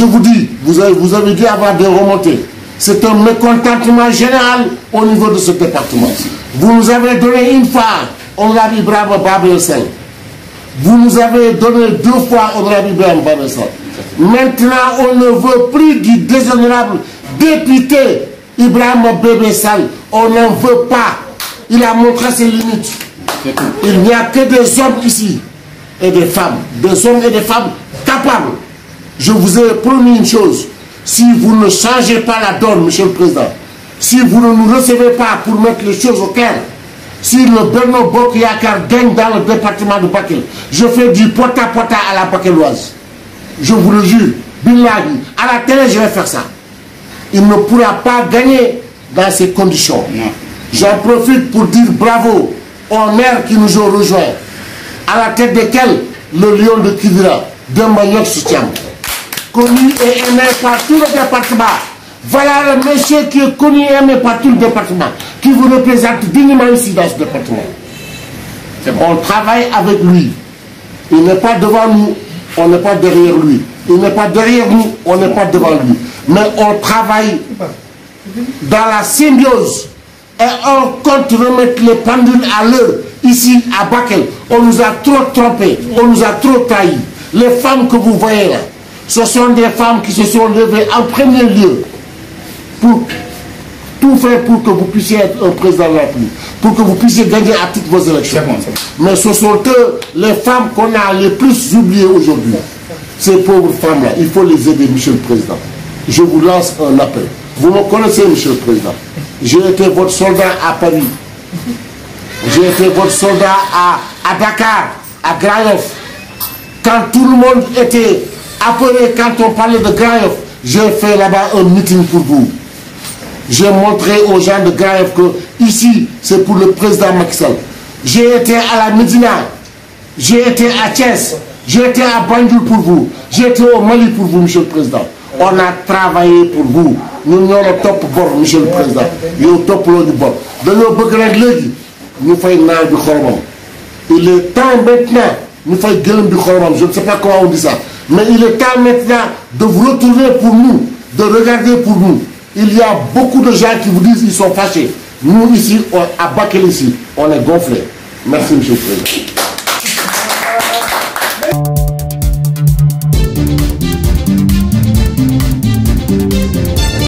vous dis, vous avez dû avoir des remontées. C'est un mécontentement général au niveau de ce département. Vous nous avez donné une fois, honorable Ibrahima Babel Sall. Vous nous avez donné 2 fois, honorable Ibrahima Babel Sall. Maintenant, on ne veut plus du déshonorable député Ibrahima Babel Sall. On n'en veut pas. Il a montré ses limites. Il n'y a que des hommes ici et des femmes. Des hommes et des femmes capables. Je vous ai promis une chose. Si vous ne changez pas la donne, Monsieur le Président, si vous ne nous recevez pas pour mettre les choses au clair, si le Benno Bokk Yakaar gagne dans le département de Bakel, je fais du porte-à-porte à la bakelloise. Je vous le jure. Billahi, à la télé, je vais faire ça. Il ne pourra pas gagner dans ces conditions. J'en profite pour dire bravo aux maires qui nous ont rejoints, à la tête desquels le lion de Kidira, Demba Soutiam, connu et aimé par tout le département. Voilà le monsieur qui est connu et aimé par tout le département, qui vous représente dignement ici dans ce département. On travaille avec lui. Il n'est pas devant nous, on n'est pas derrière lui. Il n'est pas derrière nous, on n'est pas devant lui. Mais on travaille dans la symbiose et on compte remettre les pendules à l'heure ici à Bakel. On nous a trop trompés, on nous a trop trahis. Les femmes que vous voyez là, ce sont des femmes qui se sont levées en premier lieu pour tout faire pour que vous puissiez être un président de la République, pour que vous puissiez gagner à toutes vos élections. Mais ce sont eux, les femmes qu'on a les plus oubliées aujourd'hui. Ces pauvres femmes-là, il faut les aider, Monsieur le Président. Je vous lance un appel. Vous me connaissez, Monsieur le Président. J'ai été votre soldat à Paris. J'ai été votre soldat à Dakar, à Grand Yoff. Quand tout le monde était appelé, quand on parlait de Grand Yoff, j'ai fait là-bas un meeting pour vous. J'ai montré aux gens de Grand Yoff que ici, c'est pour le président Macky Sall. J'ai été à la Médina, j'ai été à Thiès, j'ai été à Banjul pour vous, j'ai été au Mali pour vous, Monsieur le Président. On a travaillé pour vous. Nous sommes le top bord, Monsieur le Président. Nous sommes le top bord. De nos begrègues, nous faisons du khormam. Il est temps maintenant, nous faisons du khormam. Je ne sais pas comment on dit ça. Mais il est temps maintenant de vous retourner pour nous, de regarder pour nous. Il y a beaucoup de gens qui vous disent qu'ils sont fâchés. Nous ici, à Bakel ici, on est gonflés. Merci, Monsieur le Président.